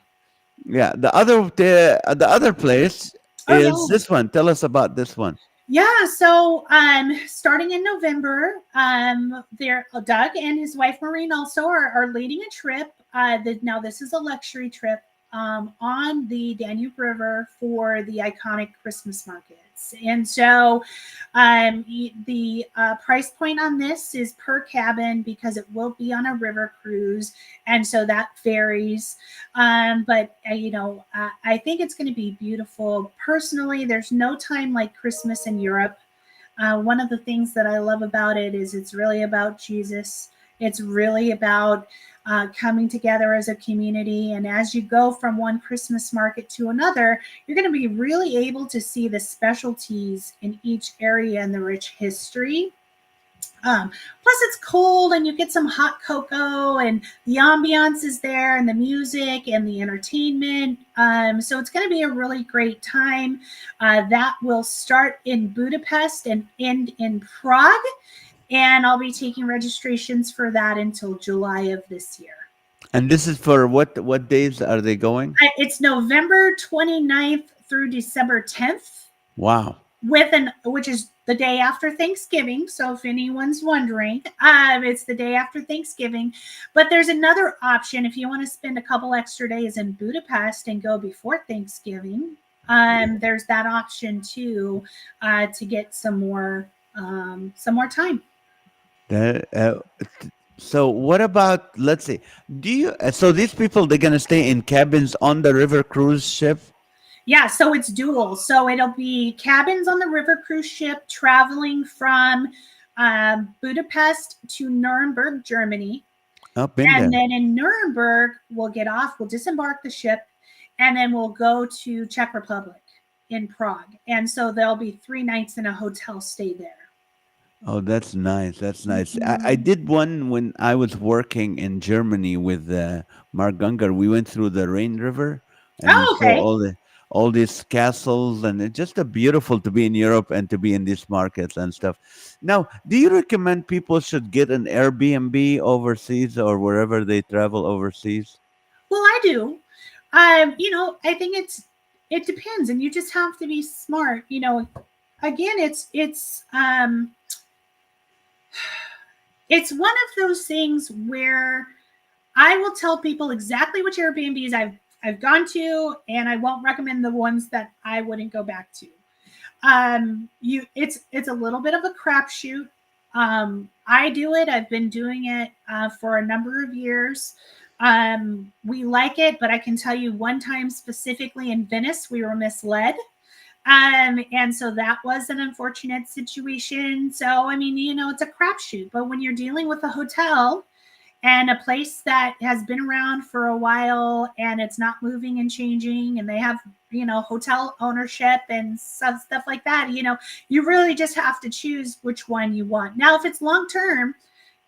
Speaker 2: yeah. The other place
Speaker 3: Oh,
Speaker 2: is
Speaker 3: yeah.
Speaker 2: this one. Tell us about this one.
Speaker 3: Yeah, so starting in November, there Doug and his wife Maureen also are leading a trip. Now this is a luxury trip on the Danube River for the iconic Christmas markets, and so the price point on this is per cabin because it will be on a river cruise, and so that varies. But I think it's going to be beautiful. Personally, there's no time like Christmas in Europe. One of the things that I love about it is it's really about Jesus. It's really about coming together as a community. And as you go from one Christmas market to another, you're going to be really able to see the specialties in each area and the rich history. Plus, it's cold and you get some hot cocoa, and the ambiance is there, and the music and the entertainment. So, it's going to be a really great time. That will start in Budapest and end in Prague. And I'll be taking registrations for that until July of this year.
Speaker 2: And this is for what days are they going?
Speaker 3: It's November 29th through December 10th.
Speaker 2: Wow.
Speaker 3: Which is the day after Thanksgiving. So if anyone's wondering, it's the day after Thanksgiving. But there's another option if you want to spend a couple extra days in Budapest and go before Thanksgiving. There's that option too, to get some more time.
Speaker 2: That, so what about, let's see, do you so these people, they're gonna stay in cabins on the river cruise ship?
Speaker 3: Yeah, so it's dual. So it'll be cabins on the river cruise ship traveling from Budapest to Nuremberg, Germany.
Speaker 2: Oh, been there.
Speaker 3: And then in Nuremberg, we'll get off, we'll disembark the ship, and then we'll go to Czech Republic in Prague. And so there'll be 3 nights in a hotel stay there.
Speaker 2: Oh, that's nice. That's nice. I
Speaker 3: Mhm.
Speaker 2: did one when I was working in Germany with Mark Gunger. We went through the Rhine River, and we
Speaker 3: Oh,
Speaker 2: saw
Speaker 3: okay.
Speaker 2: all these castles, and it's just beautiful to be in Europe and to be in these markets and stuff. Now, do you recommend people should get an Airbnb overseas or wherever they travel overseas?
Speaker 3: Well, I do. I think it depends, and you just have to be smart. Again, it's one of those things where I will tell people exactly which Airbnbs I've gone to, and I won't recommend the ones that I wouldn't go back to. It's a little bit of a crapshoot. I do it. I've been doing it for a number of years. We like it, but I can tell you one time specifically in Venice, we were misled. And so that was an unfortunate situation. So, I mean, it's a crapshoot, but when you're dealing with a hotel and a place that has been around for a while and it's not moving and changing, and they have, hotel ownership and stuff like that, you really just have to choose which one you want. Now, if it's long term,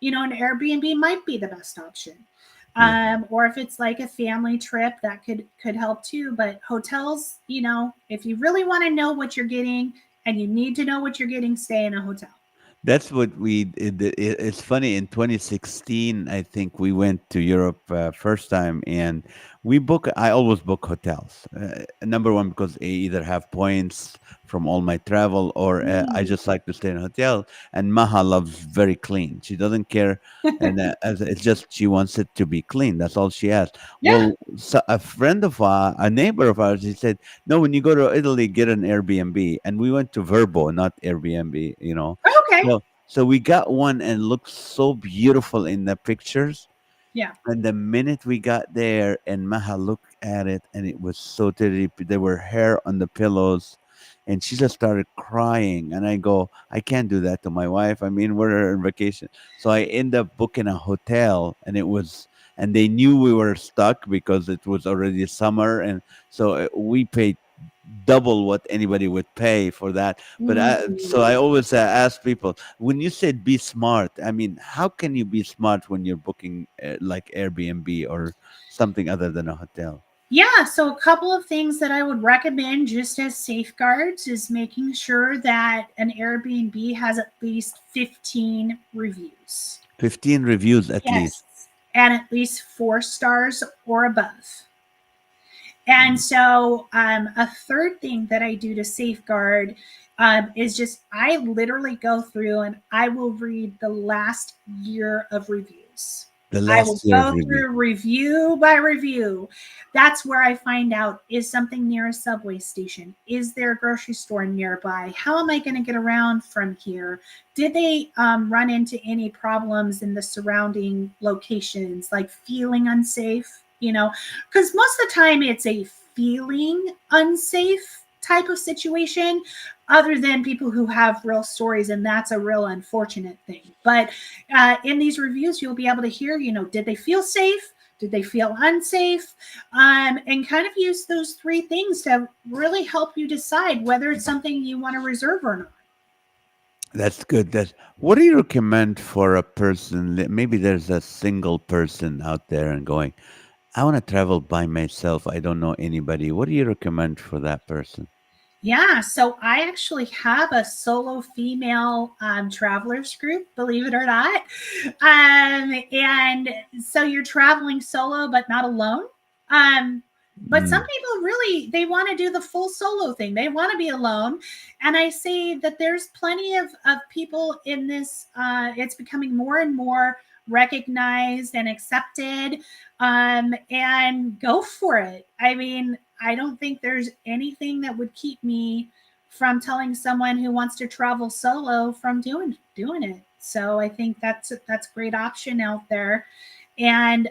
Speaker 3: an Airbnb might be the best option.
Speaker 2: Yeah.
Speaker 3: Or if it's like a family trip, that could help too. But hotels, if you really want to know what you're getting and you need to know what you're getting, stay in a hotel.
Speaker 2: That's what we did. It's funny. In 2016, I think we went to Europe first time, and we book. I always book hotels. Number one, because I either have points from all my travel, or I
Speaker 3: Mm.
Speaker 2: just like to stay in a hotel. And Maha loves very clean. She doesn't care, and it's just she wants it to be clean. That's all she has.
Speaker 3: Yeah.
Speaker 2: Well, so a friend of ours, a neighbor of ours, he said, "No, when you go to Italy, get an Airbnb." And we went to Verbo, not Airbnb.
Speaker 3: Okay.
Speaker 2: So we got one and looked so beautiful in the pictures.
Speaker 3: Yeah.
Speaker 2: And the minute we got there, and Maha looked at it, and it was so dirty. There were hair on the pillows, and she just started crying. And I go, I can't do that to my wife. I mean, we're on vacation, so I end up booking a hotel, and and they knew we were stuck because it was already summer, and so we paid double what anybody would pay for that. But so
Speaker 3: Mm.
Speaker 2: I always ask people, when you said be smart, I mean, how can you be smart when you're booking like Airbnb or something other than a hotel?
Speaker 3: Yeah, so a couple of things that I would recommend just as safeguards is making sure that an Airbnb has at least 15 reviews.
Speaker 2: 15 reviews at least.
Speaker 3: Yes, and at least 4 stars or above. And so, a third thing that I do to safeguard is just I literally go through and I will read the last year of reviews.
Speaker 2: The
Speaker 3: I will
Speaker 2: last year of
Speaker 3: go
Speaker 2: review.
Speaker 3: through review by review. That's where I find out, is something near a subway station? Is there a grocery store nearby? How am I going to get around from here? Did they run into any problems in the surrounding locations, like feeling unsafe? Because most of the time it's a feeling unsafe type of situation, other than people who have real stories, and that's a real unfortunate thing. But in these reviews, you'll be able to hear, did they feel safe? Did they feel unsafe? And kind of use those three things to really help you decide whether it's something you want to reserve or not.
Speaker 2: That's good. What do you recommend for a person maybe there's a single person out there and going, I want to travel by myself. I don't know anybody. What do you recommend for that person?
Speaker 3: Yeah, so I actually have a solo female travelers group, believe it or not. And so you're traveling solo, but not alone. But some
Speaker 2: Mm,
Speaker 3: people really they want to do the full solo thing. They want to be alone, and I say that there's plenty of people in this. It's becoming more and more recognized and accepted, and go for it. I mean, I don't think there's anything that would keep me from telling someone who wants to travel solo from doing it. So I think that's a great option out there. And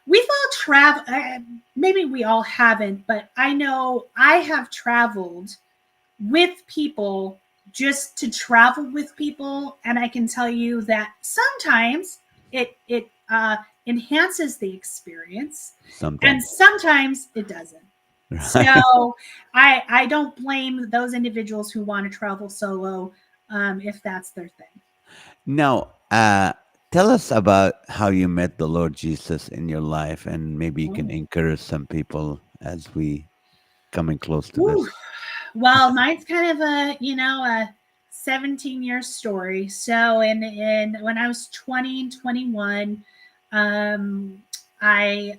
Speaker 3: we've all traveled. Maybe we all haven't, but I know I have traveled with people just to travel with people, and I can tell you that sometimes it enhances the experience, and
Speaker 2: sometimes.
Speaker 3: sometimes it doesn't.
Speaker 2: Right.
Speaker 3: So I don't blame those individuals who want to travel solo, if that's their thing.
Speaker 2: Now, tell us about how you met the Lord Jesus in your life, and maybe you can
Speaker 3: Oh.
Speaker 2: encourage some people as we coming close to
Speaker 3: Whew.
Speaker 2: this.
Speaker 3: Well, mine's kind of a 17-year story. So in when I was 20 and 21, I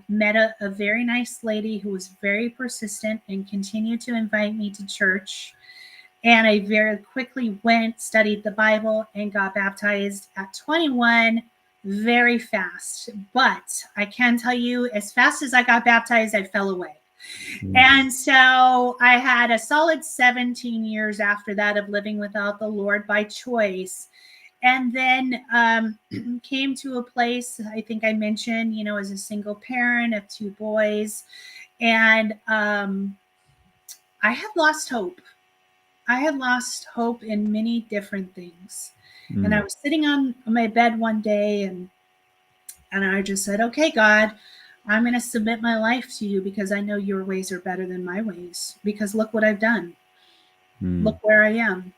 Speaker 3: met a very nice lady who was very persistent and continued to invite me to church. And I very quickly went, studied the Bible, and got baptized at 21 very fast. But I can tell you, as fast as I got baptized, I fell away.
Speaker 2: Mm,
Speaker 3: And so I had a solid 17 years after that of living without the Lord by choice. And then came to a place, I think I mentioned, as a single parent of 2 boys. And I had lost hope. I had lost hope in many different things. And I
Speaker 2: mm,
Speaker 3: was sitting on my bed one day, and I just said, okay, God, I'm going to submit my life to you because I know your ways are better than my ways. Because look what I've done.
Speaker 2: mm.
Speaker 3: Look where I am.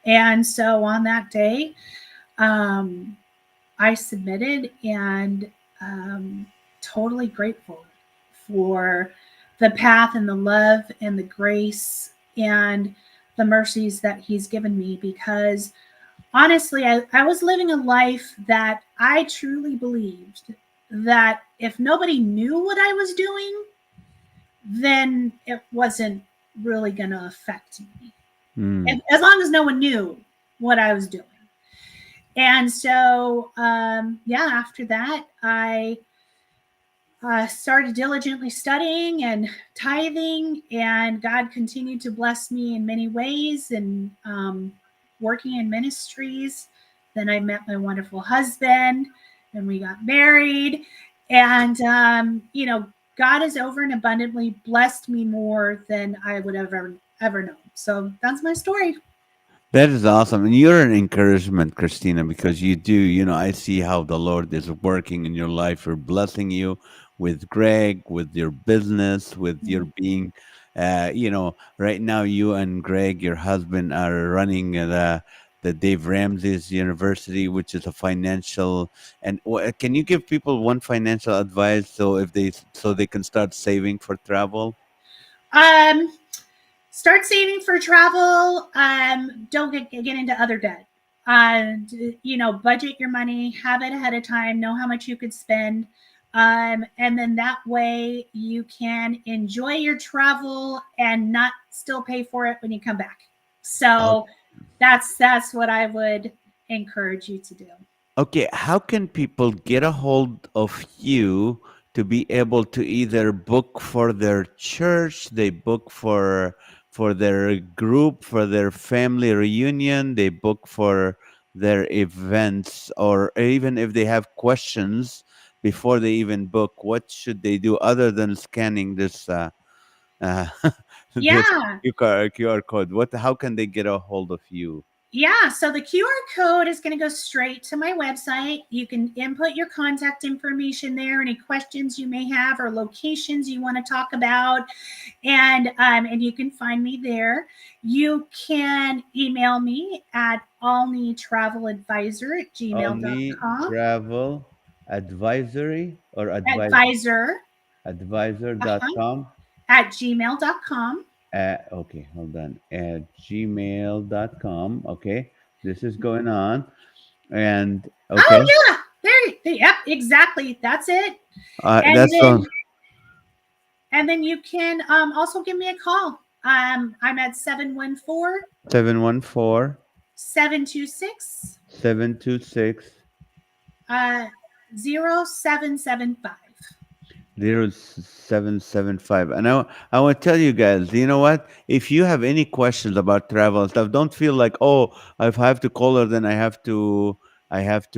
Speaker 3: And so on that day, um, I submitted, and totally grateful for the path and the love and the grace and the mercies that He's given me, because honestly, I was living a life that I truly believed that if nobody knew what I was doing, then it wasn't really going to affect me.
Speaker 2: Mm.
Speaker 3: As long as no one knew what I was doing. And so, yeah, after that, I started diligently studying and tithing, and God continued to bless me in many ways, and working in ministries. Then I met my wonderful husband, and we got married. And, God has over and abundantly blessed me more than I would ever know. So that's my story.
Speaker 2: That is awesome. And you're an encouragement, Christina, because you do, I see how the Lord is working in your life. You're blessing you with Greg, with your business, with your being, right now you and Greg, your husband, are running the Dave Ramsey's University, which is a financial. And can you give people one financial advice so they can start saving for travel?
Speaker 3: Um, Start saving for travel. Don't get into other debt. And budget your money, have it ahead of time, know how much you could spend. And then that way you can enjoy your travel and not still pay for it when you come back. So that's what I would encourage you to do.
Speaker 2: Okay, how can people get a hold of you to be able to either book for their church, they book for their group, for their family reunion, they book for their events, or even if they have questions before they even book, what should they do other than scanning this uh, this
Speaker 3: Yeah.
Speaker 2: QR code? How can they get a hold of you?
Speaker 3: Yeah, so the QR code is going to go straight to my website. You can input your contact information there, any questions you may have or locations you want to talk about, and you can find me there. You can email me at
Speaker 2: Only
Speaker 3: allneytraveladvisor@gmail.com.
Speaker 2: travel advisory or
Speaker 3: Advisor uh-huh,
Speaker 2: advisor.com.
Speaker 3: at gmail.com.
Speaker 2: Okay, hold on. At gmail.com. Okay, this is going on. And
Speaker 3: Oh
Speaker 2: okay,
Speaker 3: yeah, yep, exactly. That's it. And
Speaker 2: that's on
Speaker 3: then you can also give me a call. I'm at
Speaker 2: 714
Speaker 3: 726
Speaker 2: 726
Speaker 3: uh 0775.
Speaker 2: 0775. And I want to tell you guys, you know what? If you have any questions about travel and stuff, don't feel like, oh, if I have to call her, then I have to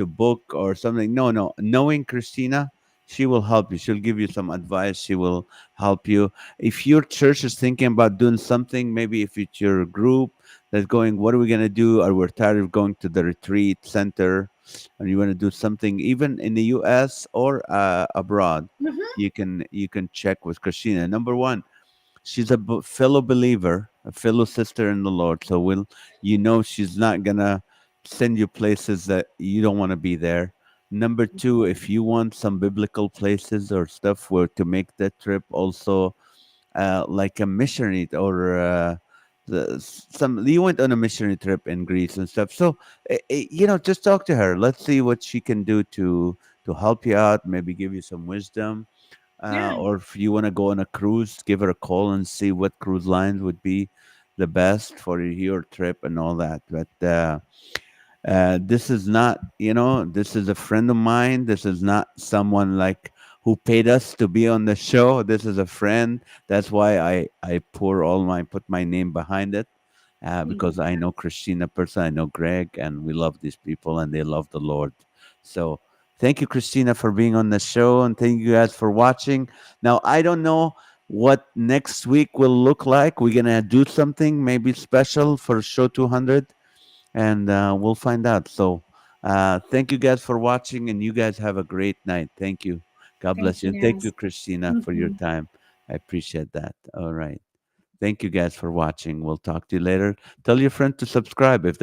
Speaker 2: book or something. No, no. Knowing Christina, she will help you. She'll give you some advice. She will help you. If your church is thinking about doing something, maybe if it's your group that's going, what are we gonna do? Or we're tired of going to the retreat center, and you want to do something even in the US or abroad,
Speaker 3: Mm-hmm.
Speaker 2: you can check with Christina. Number one, she's a fellow believer, a fellow sister in the Lord. So she's not gonna send you places that you don't want to be there. Number two, if you want some biblical places or stuff where to make that trip, also like a missionary or some you went on a missionary trip in Greece and stuff. So just talk to her. Let's see what she can do to help you out, maybe give you some wisdom.
Speaker 3: Yeah.
Speaker 2: Or if you want to go on a cruise, give her a call and see what cruise lines would be the best for your trip and all that. But this is not, this is a friend of mine. This is not someone like who paid us to be on the show. This is a friend. That's why I put my name behind it, because I know Christina person, I know Greg, and we love these people, and they love the Lord. So thank you, Christina, for being on the show, and thank you guys for watching. Now I don't know what next week will look like. We're gonna do something maybe special for show 200, and we'll find out. So, thank you guys for watching, and you guys have a great night. Thank you. God
Speaker 3: Thank
Speaker 2: bless you.
Speaker 3: you,
Speaker 2: And thank
Speaker 3: Naz.
Speaker 2: you, Christina, for your
Speaker 3: Mm-hmm.
Speaker 2: time. I appreciate that. All right. Thank you guys for watching. We'll talk to you later. Tell your friend to subscribe if